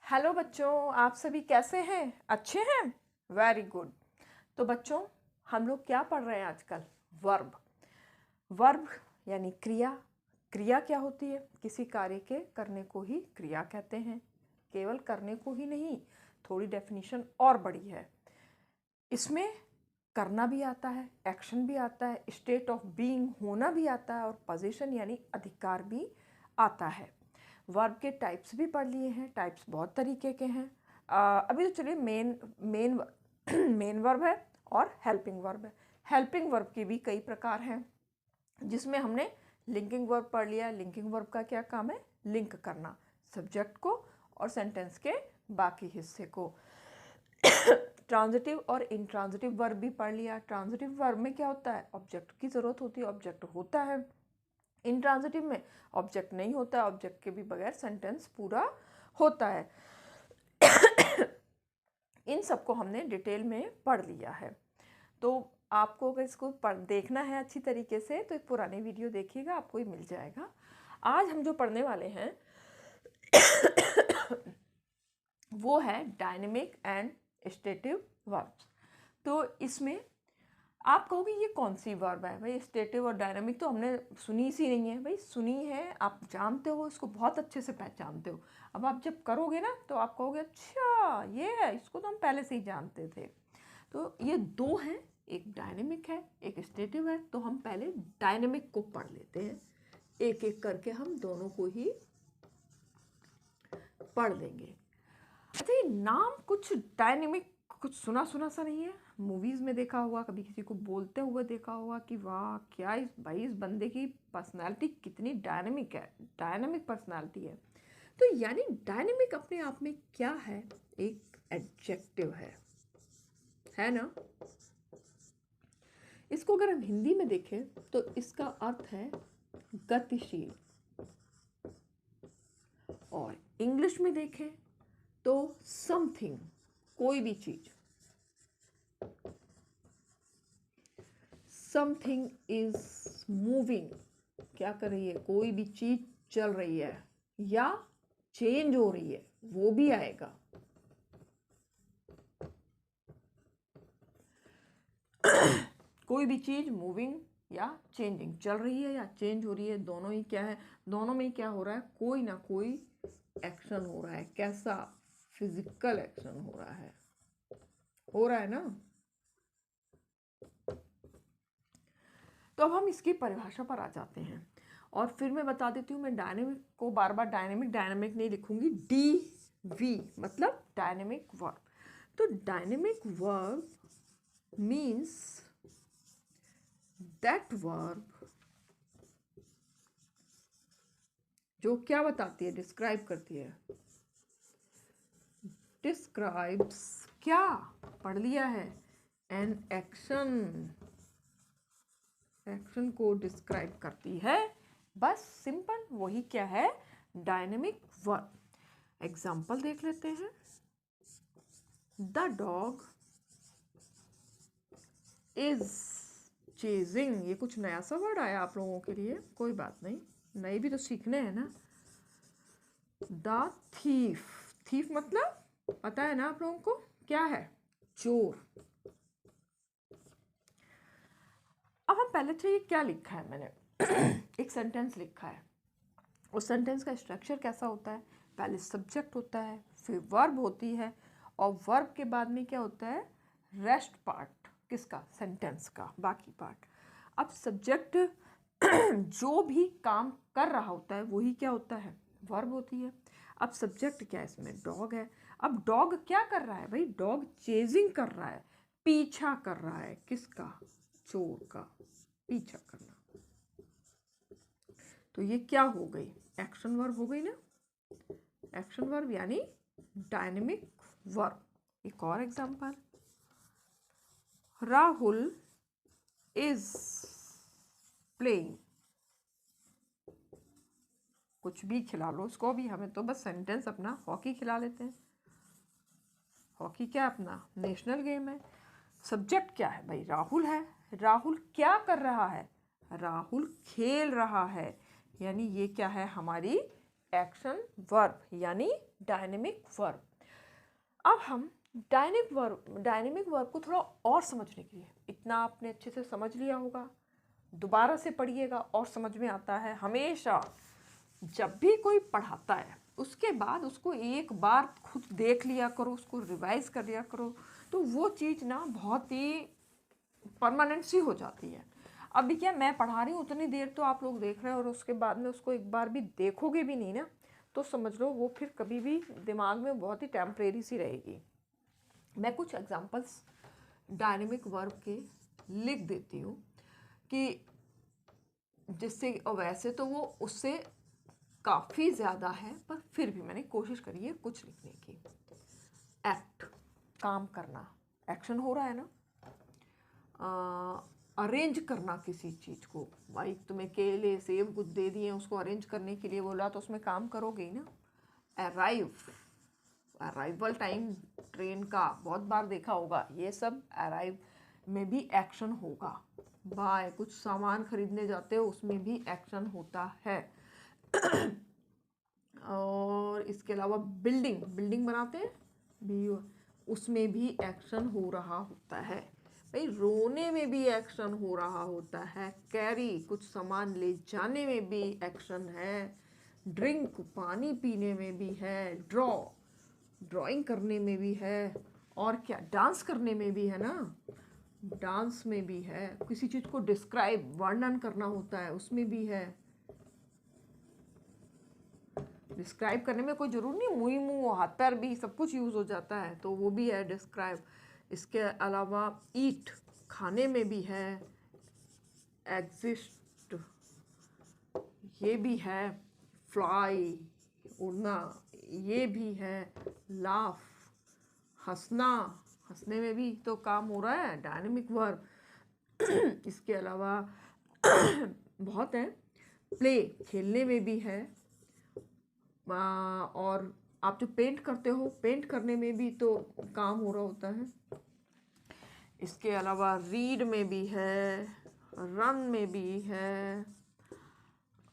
Hello बच्चों, आप सभी कैसे हैं? अच्छे हैं? Very good. तो बच्चों, हम लोग क्या पढ़ रहे हैं आजकल? वर्ब। वर्ब यानी क्रिया। क्रिया क्या होती है? किसी कार्य के करने को ही क्रिया कहते हैं। केवल करने को ही नहीं, थोड़ी डेफिनेशन और बड़ी है। इसमें करना भी आता है, एक्शन भी आता है, स्टेट ऑफ बीइंग होना भी आता है, और पोजीशन यानी अधिकार भी आता है। वर्ब के टाइप्स भी पढ़ लिए हैं। टाइप्स बहुत तरीके के हैं। अभी तो चलिए मेन मेन वर्ब है और हेल्पिंग वर्ब है। हेल्पिंग वर्ब के भी कई प्रकार हैं, जिसमें हमने लिंकिंग वर्ब पढ़ लिया। लिंकिंग वर्ब का क्या काम है? लिंक करना सब्जेक्ट को और सेंटेंस के बाकी हिस्से को। ट्रांजिटिव और इंट्रांजिटिव वर्ब भी पढ़ लिया। ट्रांजिटिव वर्ब में क्या होता है? ऑब्जेक्ट की ज़रूरत होती है, ऑब्जेक्ट होता है। इंट्रांजिटिव में ऑब्जेक्ट नहीं होता, ऑब्जेक्ट के भी बगैर सेंटेंस पूरा होता है। इन सबको हमने डिटेल में पढ़ लिया है। तो आपको अगर इसको देखना है अच्छी तरीके से तो एक पुरानी वीडियो देखिएगा, आपको ही मिल जाएगा। आज हम जो पढ़ने वाले हैं वो है डायनेमिक एंड स्टेटिव वर्ब्स। तो इसमें आप कहोगे ये कौन सी वर्ब है भाई? स्टेटिव और डायनामिक तो हमने सुनी सी नहीं है भाई। सुनी है, आप जानते हो, इसको बहुत अच्छे से पहचानते हो। अब आप जब करोगे ना तो आप कहोगे अच्छा ये है, इसको तो हम पहले से ही जानते थे। तो ये दो हैं, एक डायनेमिक है एक स्टेटिव है। तो हम पहले डायनेमिक को पढ़ लेते हैं, एक एक करके हम दोनों को ही पढ़ लेंगे। अच्छा, ये नाम कुछ डायनेमिक कुछ सुना सुना सा नहीं है? मूवीज़ में देखा होगा, कभी किसी को बोलते हुए देखा होगा कि वाह क्या इस बंदे की पर्सनालिटी कितनी डायनेमिक है, डायनेमिक पर्सनालिटी है। तो यानी डायनेमिक अपने आप में क्या है? एक एडजेक्टिव है ना? इसको अगर हम हिंदी में देखें तो इसका अर्थ है गतिशील, और इंग्लिश में देखें तो समथिंग, कोई भी चीज। समथिंग इज मूविंग, क्या कर रही है? कोई भी चीज चल रही है या चेंज हो रही है, वो भी आएगा। कोई भी चीज मूविंग या चेंजिंग, चल रही है या चेंज हो रही है, दोनों ही क्या है? दोनों में क्या हो रहा है? कोई ना कोई एक्शन हो रहा है। कैसा? फिजिकल एक्शन हो रहा है ना? तो अब हम इसकी परिभाषा पर आ जाते हैं, और फिर मैं बता देती हूँ। मैं डायनेमिक को बार बार डायनेमिक नहीं लिखूंगी, DV मतलब डायनेमिक वर्ब। तो dynamic verb means that verb जो क्या बताती है? डिस्क्राइब करती है। डिस्क्राइब्स क्या पढ़ लिया है? एन एक्शन, एक्शन को डिस्क्राइब करती है। बस सिंपल, वही क्या है? Dynamic verb. एग्जाम्पल देख लेते हैं। The dog is chasing. ये कुछ नया सा वर्ड आया आप लोगों के लिए, कोई बात नहीं, नए भी तो सीखने हैं ना। द थीफ, थीफ मतलब पता है ना आप लोगों को क्या है? चोर। अब हम पहले से ये क्या लिखा है मैंने? एक सेंटेंस लिखा है। उस सेंटेंस का स्ट्रक्चर कैसा होता है? पहले सब्जेक्ट होता है, फिर वर्ब होती है, और वर्ब के बाद में क्या होता है? Rest part. किसका? सेंटेंस का बाकी पार्ट। अब सब्जेक्ट जो भी काम कर रहा होता है वही क्या होता है? वर्ब होती है। अब सब्जेक्ट क्या है इसमें? डॉग है। अब डॉग क्या कर रहा है भाई? डॉग चेजिंग कर रहा है, पीछा कर रहा है। किसका? चोर का पीछा करना। तो ये क्या हो गई? एक्शन वर्ब हो गई ना? एक्शन वर्ब यानी डायनेमिक वर्ब। एक और एग्जांपल, राहुल इज प्लेइंग। कुछ भी खिला लो उसको भी, हमें तो बस सेंटेंस अपना हॉकी खिला लेते हैं। हॉकी क्या अपना नेशनल गेम है। सब्जेक्ट क्या है भाई? राहुल है। राहुल क्या कर रहा है? राहुल खेल रहा है। यानी ये क्या है? हमारी एक्शन वर्ब यानी डायनेमिक वर्ब। अब हम डायनेमिक वर्ब को थोड़ा और समझने के लिए, इतना आपने अच्छे से समझ लिया होगा, दोबारा से पढ़िएगा और समझ में आता है। हमेशा जब भी कोई पढ़ाता है उसके बाद उसको एक बार खुद देख लिया करो, उसको रिवाइज कर लिया करो, तो वो चीज़ ना बहुत ही परमानेंट सी हो जाती है। अभी क्या मैं पढ़ा रही हूँ उतनी देर तो आप लोग देख रहे हैं और उसके बाद में उसको एक बार भी देखोगे भी नहीं ना, तो समझ लो वो फिर कभी भी दिमाग में बहुत ही टेम्परेरी सी रहेगी। मैं कुछ एग्जांपल्स डायनेमिक वर्ब के लिख देती हूँ कि जिससे, और वैसे तो वो उससे काफ़ी ज़्यादा है पर फिर भी मैंने कोशिश करी है कुछ लिखने की। एक्ट, काम करना, एक्शन हो रहा है ना। अरेंज करना किसी चीज़ को, भाई तुम्हें केले सेब कुछ दे दिए, उसको अरेंज करने के लिए बोला तो उसमें काम करोगे ही ना। अराइव, अराइवल टाइम ट्रेन का बहुत बार देखा होगा, ये सब अराइव में भी एक्शन होगा। बाय, कुछ सामान खरीदने जाते हो उसमें भी एक्शन होता है। और इसके अलावा बिल्डिंग, बिल्डिंग बनाते हैं भी, उसमें भी एक्शन हो रहा होता है। भाई रोने में भी एक्शन हो रहा होता है। कैरी, कुछ सामान ले जाने में भी एक्शन है। ड्रिंक, पानी पीने में भी है। ड्रॉ, ड्राइंग करने में भी है। और क्या, डांस करने में भी है ना, डांस में भी है। किसी चीज़ को डिस्क्राइब, वर्णन करना होता है, उसमें भी है। डिस्क्राइब करने में कोई ज़रूर नहीं, मुँह मुँह हाथ पैर भी सब कुछ यूज़ हो जाता है, तो वो भी है डिस्क्राइब। इसके अलावा ईट, खाने में भी है। एग्जिस्ट, ये भी है। फ्लाई, उड़ना, ये भी है। लाफ, हंसना, हंसने में भी तो काम हो रहा है, डायनेमिक वर्ब। इसके अलावा बहुत है। प्ले, खेलने में भी है। और आप जो पेंट करते हो, पेंट करने में भी तो काम हो रहा होता है। इसके अलावा रीड में भी है, रन में भी है,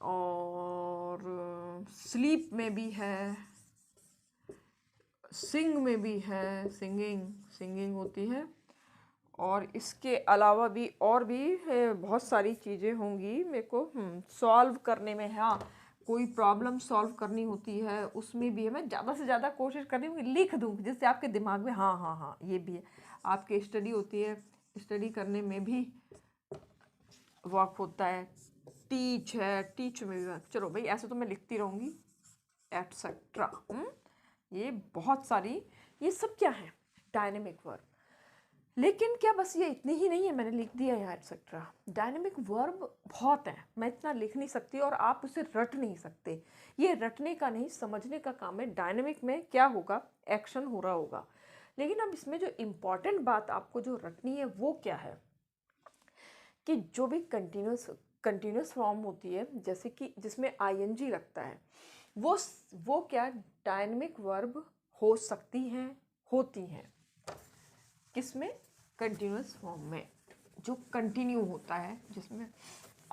और स्लीप में भी है, सिंग में भी है, सिंगिंग, सिंगिंग होती है। और इसके अलावा भी और भी बहुत सारी चीज़ें होंगी मेरे को सॉल्व करने में। हाँ, कोई प्रॉब्लम सॉल्व करनी होती है उसमें भी है। मैं ज़्यादा से ज़्यादा कोशिश कर रही हूँ कि लिख दूँ जिससे आपके दिमाग में हाँ हाँ हाँ ये भी है। आपकी स्टडी होती है, स्टडी करने में भी वर्क होता है। टीच है, टीच में भी वर्क। चलो भाई, ऐसे तो मैं लिखती रहूँगी एटसेट्रा। ये बहुत सारी, ये सब क्या है, डायनेमिक वर्ब। लेकिन क्या बस ये इतनी ही नहीं है, मैंने लिख दिया यहाँ एटसेट्रा। डायनेमिक वर्ब बहुत है, मैं इतना लिख नहीं सकती और आप उसे रट नहीं सकते। ये रटने का नहीं, समझने का काम है। डायनेमिक में क्या होगा, एक्शन हो रहा होगा। लेकिन अब इसमें जो इम्पॉर्टेंट बात आपको जो रटनी है वो क्या है, कि जो भी कंटिन्यूस फॉर्म होती है, जैसे कि जिसमें आईएनजी लगता है, वो क्या डायनेमिक वर्ब हो सकती हैं, होती हैं। किसमें, कंटिन्यूस फॉर्म में, जो कंटिन्यू होता है, जिसमें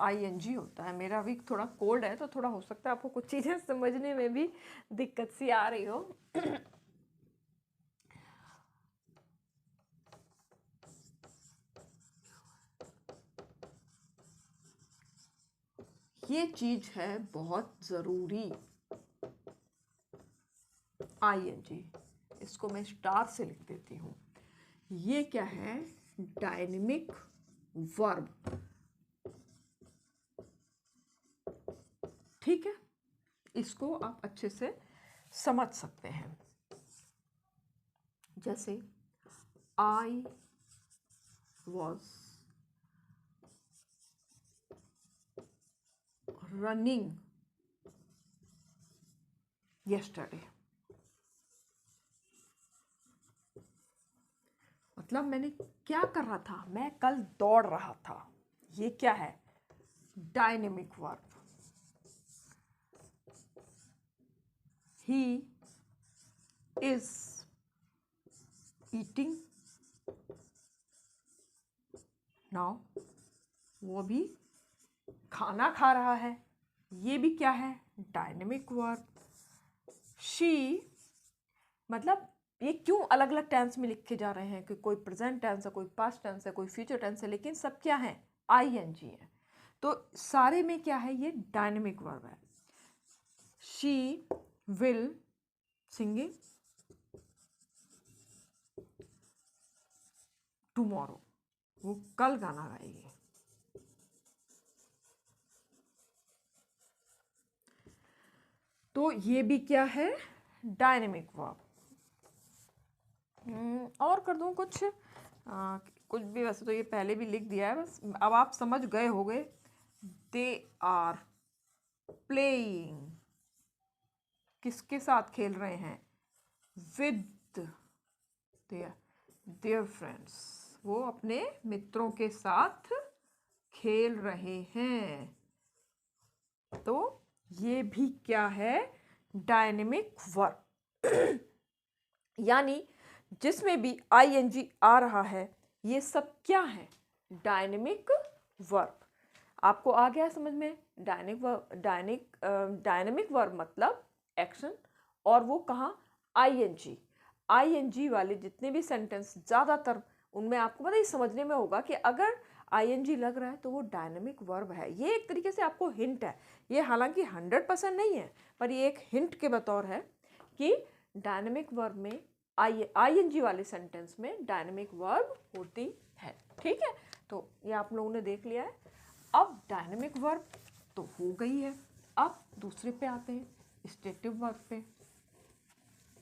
आईएनजी होता है। मेरा अभी थोड़ा कोल्ड है तो थोड़ा हो सकता है आपको कुछ चीज़ें समझने में भी दिक्कत सी आ रही हो। ये चीज़ है बहुत ज़रूरी, आईएनजी, इसको मैं स्टार से लिख देती हूँ। ये क्या है, डायनेमिक वर्ब। ठीक है, इसको आप अच्छे से समझ सकते हैं। जैसे आई वॉज रनिंग yesterday, मतलब मैंने क्या कर रहा था, मैं कल दौड़ रहा था। ये क्या है, dynamic verb. He is eating now, वो भी खाना खा रहा है। ये भी क्या है, डायनेमिक वर्ब। शी, मतलब ये क्यों अलग अलग टेंस में लिखे जा रहे हैं कि कोई प्रेजेंट टेंस है, कोई पास्ट टेंस है, कोई फ्यूचर टेंस है, लेकिन सब क्या है, आईएनजी है। तो सारे में क्या है, ये डायनेमिक वर्ब है। शी विल सिंगिंग टुमारो, वो कल गाना गाएगी। तो ये भी क्या है, डायनेमिक वर्ब। और कर दूं कुछ, कुछ भी, वैसे तो ये पहले भी लिख दिया है, बस अब आप समझ गए होंगे। दे आर प्लेइंग, किसके साथ खेल रहे हैं, विद देयर फ्रेंड्स, वो अपने मित्रों के साथ खेल रहे हैं। तो ये भी क्या है, डायनेमिक वर्ब। यानी जिसमें भी आईएनजी आ रहा है, ये सब क्या है, डायनेमिक वर्ब। आपको आ गया समझ में, डायनेमिक वर्ब मतलब एक्शन, और वो कहाँ, आईएनजी। आईएनजी वाले जितने भी सेंटेंस, ज़्यादातर उनमें आपको पता ही समझने में होगा कि अगर आईएनजी लग रहा है तो वो डायनेमिक वर्ब है। ये एक तरीके से आपको हिंट है, ये हालांकि 100% नहीं है, पर ये एक हिंट के बतौर है कि डायनेमिक वर्ब में आईएनजी वाले सेंटेंस में डायनेमिक वर्ब होती है। ठीक है, तो ये आप लोगों ने देख लिया है। अब डायनेमिक वर्ब तो हो गई है, अब दूसरे पे आते हैं, स्टेटिव वर्ब पे।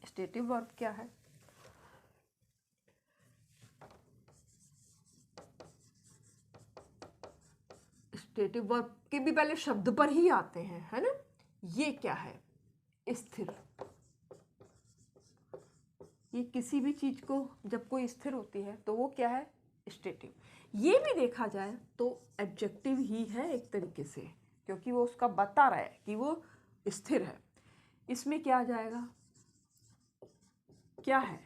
स्टेटिव वर्ब क्या है, स्टेटिव वर्ब के भी पहले शब्द पर ही आते हैं, है ना। ये क्या है, स्थिर। ये किसी भी चीज को जब कोई स्थिर होती है तो वो क्या है, स्टेटिव। ये भी देखा जाए तो एडजेक्टिव ही है एक तरीके से, क्योंकि वो उसका बता रहा है कि वो स्थिर है। इसमें क्या आ जाएगा, क्या है,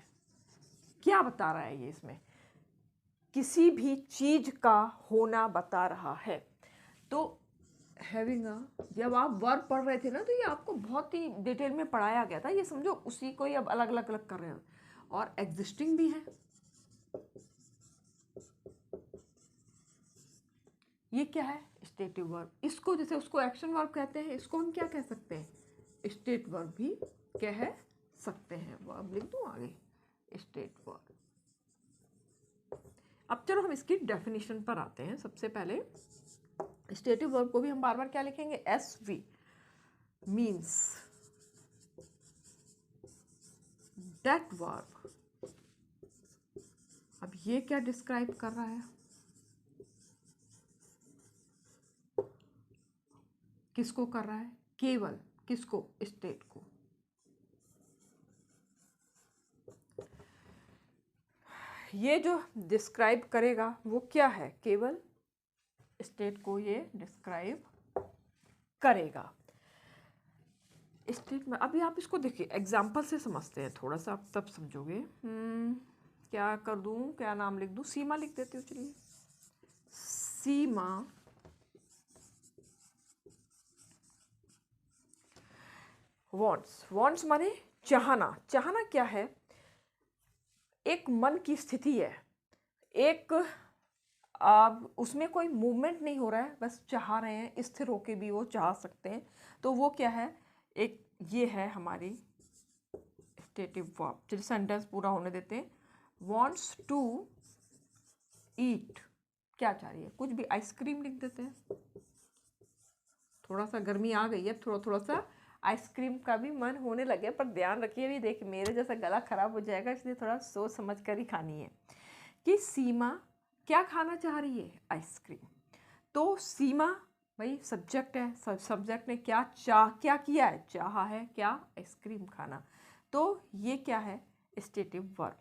क्या बता रहा है ये, इसमें किसी भी चीज का होना बता रहा है। तो हैविंग अ, जब आप वर्ब पढ़ रहे थे ना, तो ये आपको बहुत ही डिटेल में पढ़ाया गया था, ये समझो उसी को ही अब अलग अलग अलग कर रहे हो। और एग्जिस्टिंग भी है, ये क्या है, स्टेटिव वर्ब। इसको जैसे उसको एक्शन वर्ब कहते हैं, इसको हम क्या कह सकते हैं, स्टेट वर्ब भी कह सकते हैं। वर्ब लिख दूं आगे, स्टेट वर्ब। अब चलो हम इसकी डेफिनेशन पर आते हैं। सबसे पहले स्टेटिव वर्ब को भी हम बार बार क्या लिखेंगे, S V, means that verb. अब ये क्या डिस्क्राइब कर रहा है, किसको कर रहा है, केवल किसको, स्टेट को। ये जो डिस्क्राइब करेगा वो क्या है, केवल स्टेट को ये डिस्क्राइब करेगा। स्टेट में अभी आप इसको देखिए, एग्जाम्पल से समझते हैं थोड़ा सा, आप तब समझोगे। क्या कर दूं, क्या नाम लिख दूं, सीमा लिख देती हूँ, चलिए। सीमा वॉन्ट्स माने चाहना। चाहना क्या है, एक मन की स्थिति है, एक उसमें कोई मूवमेंट नहीं हो रहा है, बस चाह रहे हैं, स्थिर होके भी वो चाह सकते हैं। तो वो क्या है, एक ये है हमारी स्टेटिव वर्ब। चलिए सेंटेंस पूरा होने देते हैं। वॉन्ट्स टू ईट, क्या चाह रही है, कुछ भी, आइसक्रीम लिख देते हैं। थोड़ा सा गर्मी आ गई है, थोड़ा थोड़ा सा आइसक्रीम का भी मन होने लगे, पर ध्यान रखिए भी, देख मेरे जैसा गला खराब हो जाएगा, इसलिए थोड़ा सोच समझ कर ही खानी है। कि सीमा क्या खाना चाह रही है, आइसक्रीम। तो सीमा भाई सब्जेक्ट है, सब्जेक्ट ने क्या क्या किया है, चाहा है क्या, आइसक्रीम खाना। तो ये क्या है, स्टेटिव वर्ब।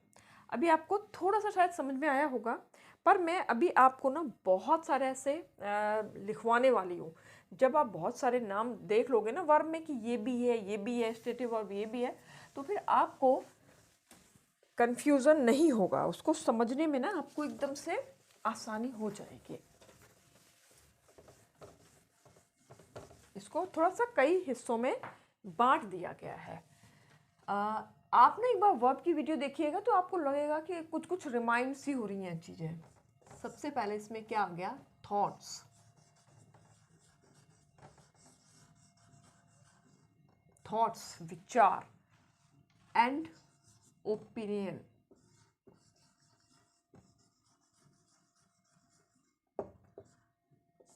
अभी आपको थोड़ा सा शायद समझ में आया होगा, पर मैं अभी आपको ना बहुत सारे ऐसे लिखवाने वाली हूँ। जब आप बहुत सारे नाम देख लोगे ना वर्ब में कि ये भी है, ये भी है, स्टेटिव वर्ब ये भी है, तो फिर आपको कंफ्यूजन नहीं होगा, उसको समझने में ना आपको एकदम से आसानी हो जाएगी। इसको थोड़ा सा कई हिस्सों में बांट दिया गया है। आपने एक बार वर्ब की वीडियो देखिएगा तो आपको लगेगा कि कुछ कुछ रिमाइंड सी हो रही हैं चीज़ें। सबसे पहले इसमें क्या आ गया, थॉट्स, थॉट्स विचार, and opinion,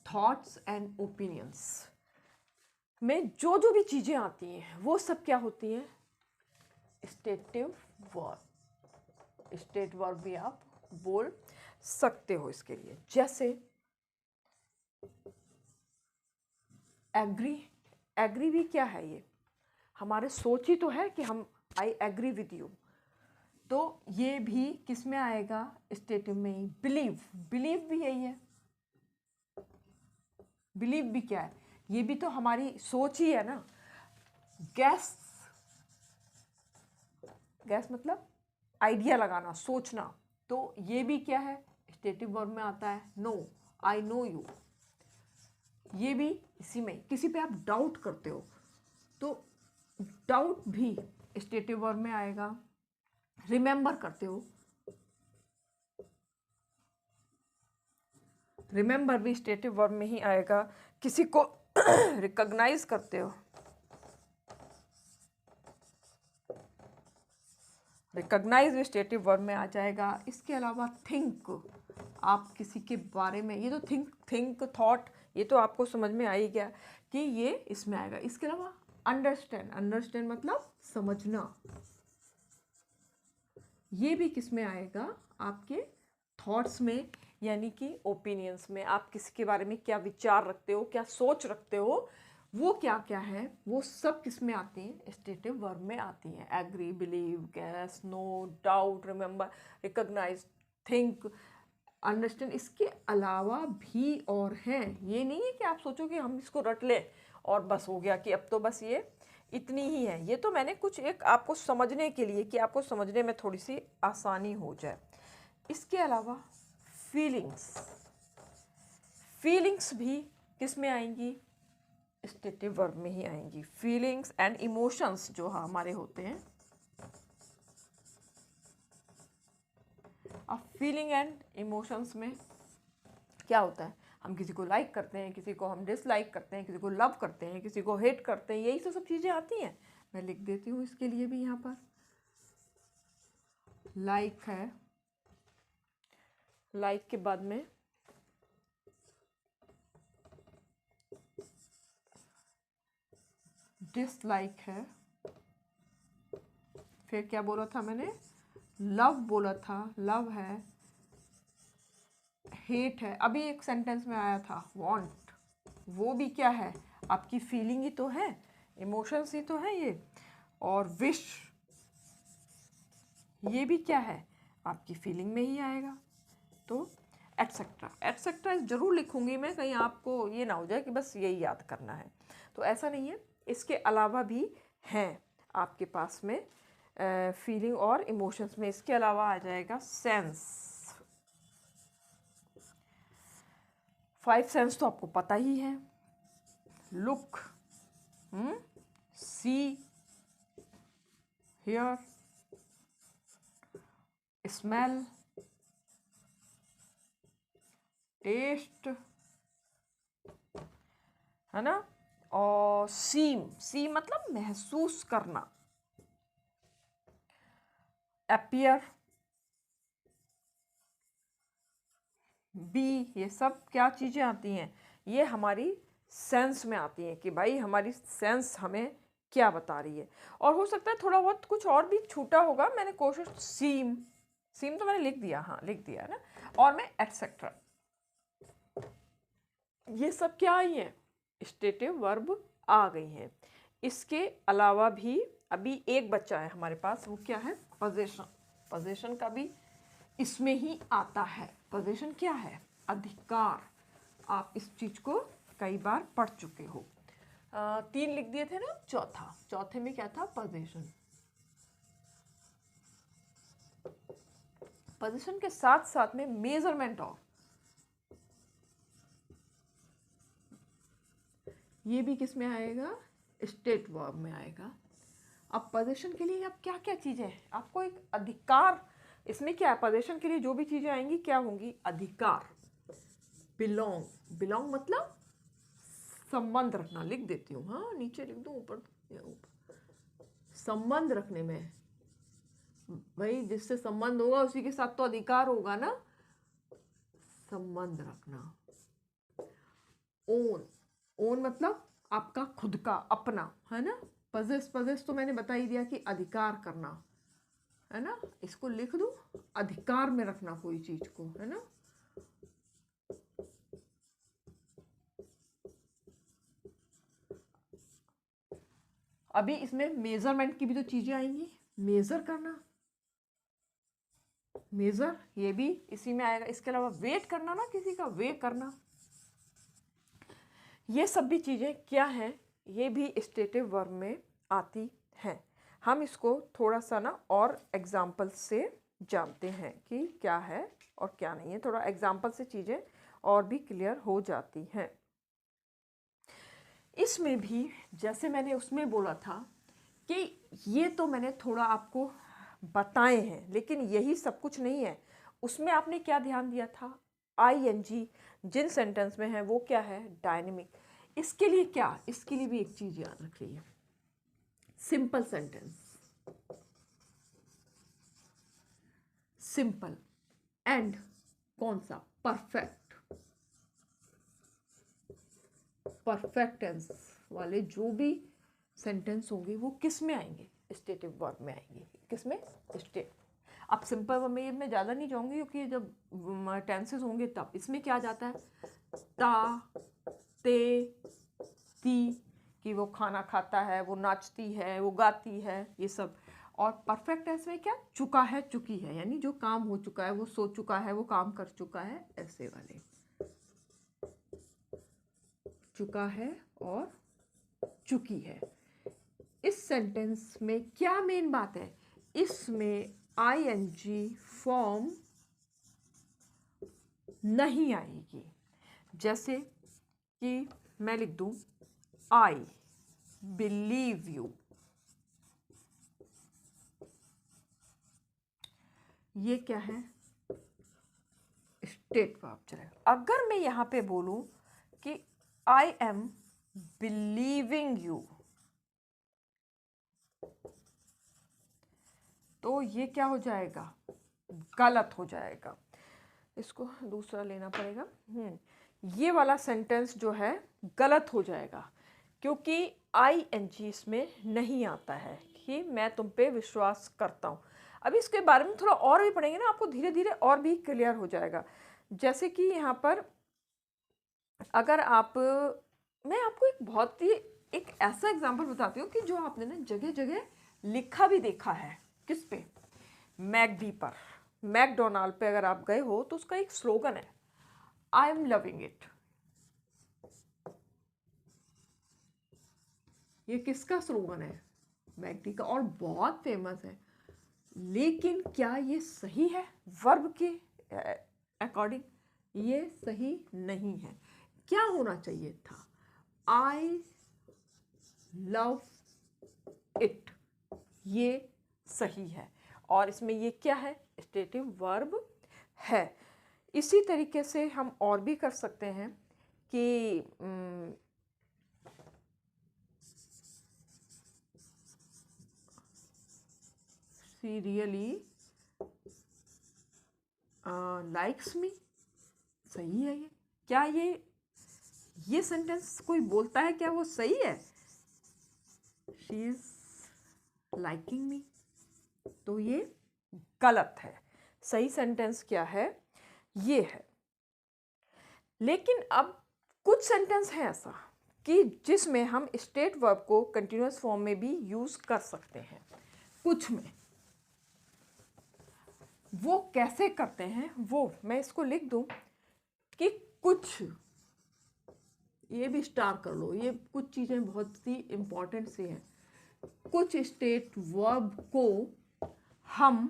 thoughts and opinions में जो जो भी चीज़ें आती हैं वो सब क्या होती हैं, स्टेटिव वर्ब। स्टेट वर्ब भी आप बोल सकते हो इसके लिए। जैसे एग्री, एग्री भी क्या है, ये हमारे सोच ही तो है कि हम आई एग्री विद यू, तो ये भी किस में आएगा, स्टेटिव में ही। बिलीव, बिलीव भी यही है। बिलीव भी क्या है, ये भी तो हमारी सोच ही है ना। गैस, गैस मतलब आइडिया लगाना, सोचना, तो ये भी क्या है, स्टेटिव वर्ब में आता है। नो, आई नो यू, ये भी इसी में। किसी पे आप डाउट करते हो तो डाउट भी स्टेटिव वर्ब में आएगा। रिमेंबर करते हो, रिमेंबर भी स्टेटिव वर्ब में ही आएगा। किसी को रिकॉग्नाइज करते हो, रिकॉग्नाइज भी स्टेटिव वर्ब में आ जाएगा। इसके अलावा थिंक, आप किसी के बारे में, ये तो थिंक थॉट, ये तो आपको समझ में आ ही गया कि ये इसमें आएगा। इसके अलावा अंडरस्टैंड, अंडरस्टैंड मतलब समझना, ये भी किस में आएगा, आपके थॉट्स में, यानी कि ओपिनियंस में। आप किसी के बारे में क्या विचार रखते हो, क्या सोच रखते हो, वो क्या क्या है, वो सब किस में आती हैं, स्टेटिव वर्ब में आती हैं। Agree, believe, guess, know, doubt, remember, recognise, think, understand. इसके अलावा भी और हैं, ये नहीं है कि आप सोचो कि हम इसको रट लें और बस हो गया, कि अब तो बस ये इतनी ही है। ये तो मैंने कुछ एक आपको समझने के लिए, कि आपको समझने में थोड़ी सी आसानी हो जाए। इसके अलावा फीलिंग्स, फीलिंग्स भी किस में आएंगी, स्टेटिव वर्ब में ही आएंगी। फीलिंग्स एंड इमोशंस जो हमारे होते हैं, अब फीलिंग एंड इमोशंस में क्या होता है, हम किसी को लाइक करते हैं, किसी को हम डिसलाइक करते हैं, किसी को लव करते हैं, किसी को हेट करते हैं, यही तो सब चीज़ें आती हैं। मैं लिख देती हूँ इसके लिए भी, यहाँ पर लाइक है, लाइक के बाद में डिसलाइक है, फिर क्या बोला था मैंने, लव बोला था, लव है, हेट है, अभी एक सेंटेंस में आया था वांट, वो भी क्या है, आपकी फीलिंग ही तो है, इमोशंस ही तो है ये। और विश, ये भी क्या है, आपकी फीलिंग में ही आएगा। तो एटसेट्रा, एटसेट्रा ज़रूर लिखूंगी मैं, कहीं आपको ये ना हो जाए कि बस यही याद करना है, तो ऐसा नहीं है। इसके अलावा भी हैं आपके पास में फीलिंग और इमोशंस में। इसके अलावा आ जाएगा सेंस। 5 सेंस तो आपको पता ही है, look, see, hear, smell, taste, है ना, और सीम, सी मतलब महसूस करना, अपीयर, बी, ये सब क्या चीज़ें आती हैं, ये हमारी सेंस में आती हैं, कि भाई हमारी सेंस हमें क्या बता रही है। और हो सकता है थोड़ा बहुत कुछ और भी छूटा होगा, मैंने कोशिश, सीम, सीम तो मैंने लिख दिया, हाँ लिख दिया है ना, और मैं एटसेट्रा, ये सब क्या आई हैं, स्टेटिव वर्ब आ गई हैं। इसके अलावा भी अभी एक बच्चा है हमारे पास, वो क्या है, पोजीशन। पोजीशन का भी इसमें ही आता है। पोजीशन क्या है, अधिकार। आप इस चीज़ को कई बार पढ़ चुके हो। 3 लिख दिए थे ना, चौथा, चौथे में क्या था, पोजीशन। पोजीशन के साथ साथ में मेजरमेंट ऑफ, ये भी किस में आएगा, स्टेट वर्ब में आएगा। अब पोजीशन के लिए अब क्या क्या चीज़ें हैं, आपको एक अधिकार, इसमें क्या है, पोजीशन के लिए जो भी चीज़ें आएंगी क्या होंगी, अधिकार। बिलोंग, बिलोंग मतलब संबंध रखना, लिख देती हूँ, हाँ नीचे लिख दूँ ऊपर, संबंध रखने में, भाई जिससे संबंध होगा उसी के साथ तो अधिकार होगा ना, संबंध रखना। ओन, ओन मतलब आपका खुद का, अपना, है ना। पजेस, पजेस तो मैंने बता ही दिया कि अधिकार करना, है ना। इसको लिख दूं, अधिकार में रखना कोई चीज को, है ना। अभी इसमें मेजरमेंट की भी तो चीजें आएंगी, मेजर करना, मेजर ये भी इसी में आएगा। इसके अलावा वेट करना ना, किसी का वे करना, ये सब भी चीजें क्या हैं, ये भी स्टेटिव वर्ब में आती हैं। हम इसको थोड़ा सा ना और एग्जाम्पल से जानते हैं कि क्या है और क्या नहीं है, थोड़ा एग्जाम्पल से चीज़ें और भी क्लियर हो जाती हैं। इसमें भी जैसे मैंने उसमें बोला था कि ये तो मैंने थोड़ा आपको बताए हैं, लेकिन यही सब कुछ नहीं है। उसमें आपने क्या ध्यान दिया था, आईएनजी जिन सेंटेंस में है वो क्या है, डायनेमिक। इसके लिए क्या, इसके लिए भी एक चीज़ याद रखिए, सिंपल सेंटेंस, सिंपल एंड कौन सा, परफेक्ट, परफेक्ट टेंस वाले जो भी सेंटेंस होंगे वो किस में आएंगे, स्टेटिव वर्ब में आएंगे। किस में, स्टेट। अब सिंपल वर्ब में मैं ज़्यादा नहीं जाऊंगी क्योंकि जब टेंसेस होंगे तब इसमें क्या जाता है, ता, ते, ती, कि वो खाना खाता है, वो नाचती है, वो गाती है, ये सब। और परफेक्ट टेंस में क्या, चुका है, चुकी है, यानी जो काम हो चुका है, वो सो चुका है, वो काम कर चुका है, ऐसे वाले, चुका है और चुकी है। इस सेंटेंस में क्या मेन बात है, इसमें आईएनजी फॉर्म नहीं आएगी। जैसे कि मैं लिख दूं, आई बिलीव यू, ये क्या है, स्टेट वर्ब चलेगा। अगर मैं यहां पे बोलूं कि आई एम बिलीविंग यू, तो ये क्या हो जाएगा, गलत हो जाएगा। इसको दूसरा लेना पड़ेगा। ये वाला सेंटेंस जो है गलत हो जाएगा क्योंकि आई एन जी इसमें नहीं आता है कि मैं तुम पे विश्वास करता हूँ। अभी इसके बारे में थोड़ा और भी पढ़ेंगे ना, आपको धीरे धीरे और भी क्लियर हो जाएगा। जैसे कि यहाँ पर अगर आप, मैं आपको एक बहुत ही एक ऐसा एग्जाम्पल बताती हूँ कि जो आपने ना जगह जगह लिखा भी देखा है। किस पे, मैकडी पर, मैकडोनाल्ड पे अगर आप गए हो तो उसका एक स्लोगन है, आई एम लविंग इट। ये किसका स्लोगन है, मैकडी का, और बहुत फेमस है। लेकिन क्या ये सही है वर्ब के अकॉर्डिंग, ये सही नहीं है। क्या होना चाहिए था, आई लव इट, ये सही है। और इसमें ये क्या है, स्टेटिव वर्ब है। इसी तरीके से हम और भी कर सकते हैं कि शी रियली लाइक्स मी, सही है ये। क्या ये सेंटेंस कोई बोलता है, क्या वो सही है, शी इज लाइकिंग मी, तो ये गलत है। सही सेंटेंस क्या है, ये है। लेकिन अब कुछ सेंटेंस है ऐसा कि जिसमें हम स्टेट वर्ब को कंटिन्यूअस फॉर्म में भी यूज कर सकते हैं। कुछ में वो कैसे करते हैं, वो मैं इसको लिख दूं कि कुछ, ये भी स्टार कर लो, ये कुछ चीज़ें बहुत सी इंपॉर्टेंट सी हैं। कुछ स्टेट वर्ब को हम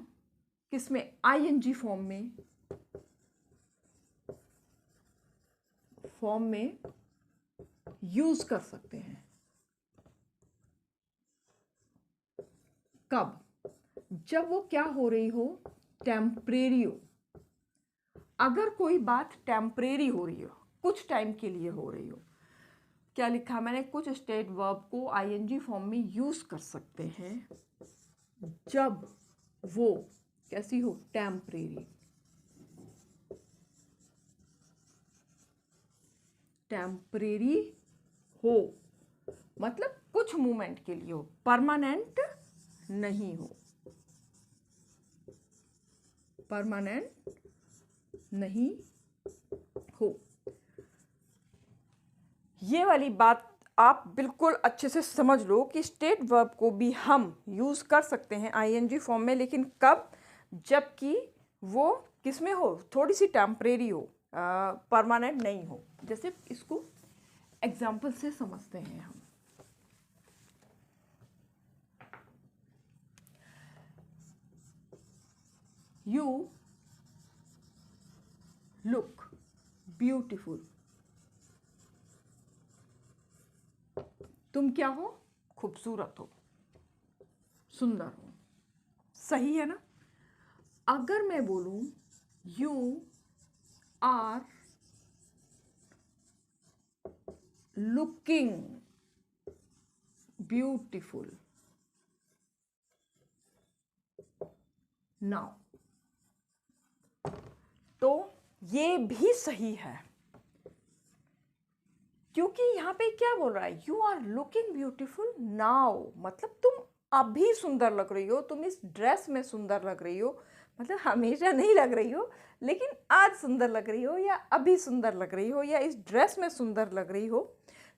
किसमें, आईएनजी फॉर्म में यूज कर सकते हैं। कब? जब वो क्या हो रही हो, टेम्परेरी हो। अगर कोई बात टेम्परेरी हो रही हो, कुछ टाइम के लिए हो रही हो, क्या लिखा मैंने, कुछ स्टेट वर्ब को आईएनजी फॉर्म में यूज कर सकते हैं जब वो कैसी हो, टेम्परेरी। टेम्परेरी हो मतलब कुछ मोमेंट के लिए हो, परमानेंट नहीं हो, परमानेंट नहीं हो। ये वाली बात आप बिल्कुल अच्छे से समझ लो कि स्टेट वर्ब को भी हम यूज़ कर सकते हैं आईएनजी फॉर्म में, लेकिन कब, जबकि वो किस में हो, थोड़ी सी टेम्परेरी हो, परमानेंट नहीं हो। जैसे इसको एग्जाम्पल से समझते हैं हम। You look beautiful. तुम क्या हो, खूबसूरत हो, सुंदर हो। सही है ना? अगर मैं बोलूं you are looking beautiful now, तो ये भी सही है, क्योंकि यहाँ पे क्या बोल रहा है, you are looking beautiful now, मतलब तुम अभी सुंदर लग रही हो, तुम इस ड्रेस में सुंदर लग रही हो, मतलब हमेशा नहीं लग रही हो, लेकिन आज सुंदर लग रही हो, या अभी सुंदर लग रही हो, या इस ड्रेस में सुंदर लग रही हो,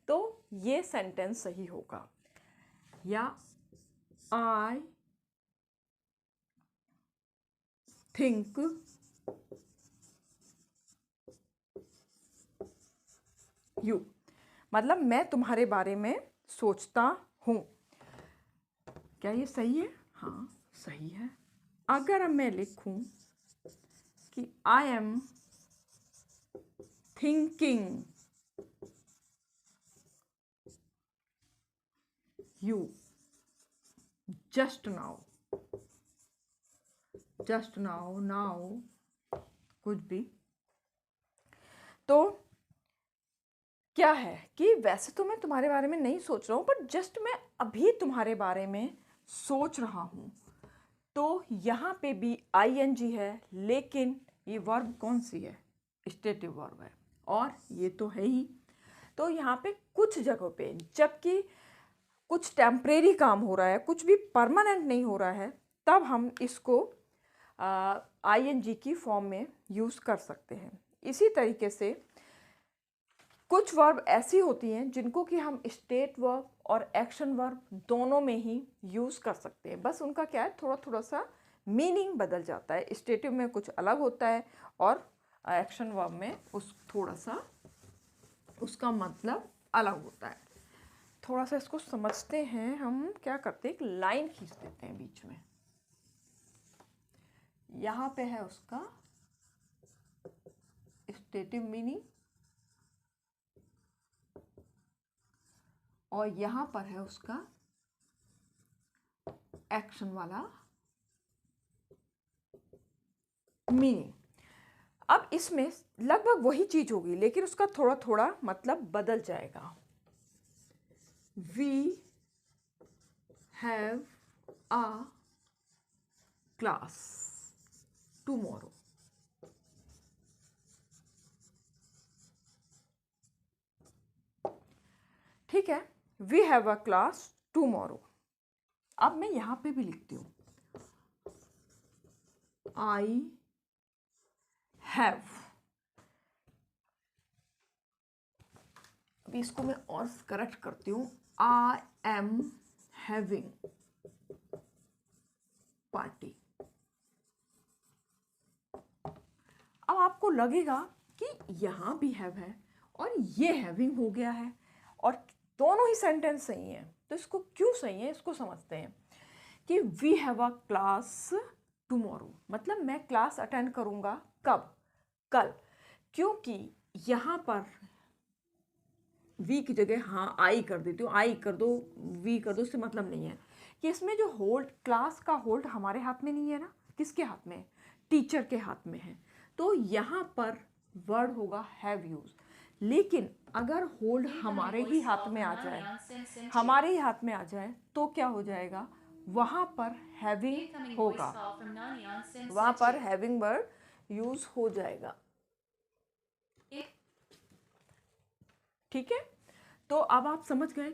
तो ये सेंटेंस सही होगा। या आई थिंक यू, मतलब मैं तुम्हारे बारे में सोचता हूँ। क्या ये सही है? हाँ सही है। अगर मैं लिखूं कि I am thinking you just now, just now, now कुछ भी, तो क्या है कि वैसे तो मैं तुम्हारे बारे में नहीं सोच रहा हूँ, बट जस्ट मैं अभी तुम्हारे बारे में सोच रहा हूँ, तो यहाँ पे भी आईएनजी है, लेकिन ये वर्ब कौन सी है, स्टेटिव वर्ब है, और ये तो है ही। तो यहाँ पे कुछ जगहों पे जबकि कुछ टेम्परेरी काम हो रहा है, कुछ भी परमानेंट नहीं हो रहा है, तब हम इसको आईएनजी की फॉर्म में यूज़ कर सकते हैं। इसी तरीके से कुछ वर्ब ऐसी होती हैं जिनको कि हम स्टेट वर्ब और एक्शन वर्ब दोनों में ही यूज़ कर सकते हैं, बस उनका क्या है, थोड़ा थोड़ा सा मीनिंग बदल जाता है। स्टेटिव में कुछ अलग होता है और एक्शन वर्ब में उस थोड़ा सा उसका मतलब अलग होता है। थोड़ा सा इसको समझते हैं हम। क्या करते हैं, एक लाइन खींच देते हैं बीच में, यहाँ पे है उसका स्टेटिव मीनिंग और यहाँ पर है उसका एक्शन वाला मीनिंग। अब इसमें लगभग वही चीज होगी, लेकिन उसका थोड़ा थोड़ा मतलब बदल जाएगा। We have a class tomorrow. ठीक है, we have a class tomorrow. अब मैं यहां पे भी लिखती हूं आई हैव। अभी इसको मैं और करेक्ट करती हूँ, आई एम हैविंग पार्टी। अब आपको लगेगा कि यहाँ भी हैव है और ये हैविंग हो गया है और दोनों ही सेंटेंस सही हैं, तो इसको क्यों सही है इसको समझते हैं कि we have a class tomorrow, मतलब मैं क्लास अटेंड करूँगा, कब, कल, क्योंकि यहाँ पर वी की जगह हाँ आई कर देती हूँ, आई कर दो, वी कर दो, इससे मतलब नहीं है कि इसमें जो होल्ड, क्लास का होल्ड हमारे हाथ में नहीं है ना, किसके हाथ में है, टीचर के हाथ में है। तो यहाँ पर वर्ड होगा हैव यूज। लेकिन अगर होल्ड हमारे ही हाथ में आ जाए, हमारे ही हाथ में आ जाए तो क्या हो जाएगा, वहाँ पर हैविंग होगा, वहाँ पर हैविंग वर्ड यूज हो जाएगा। ठीक है, तो अब आप समझ गए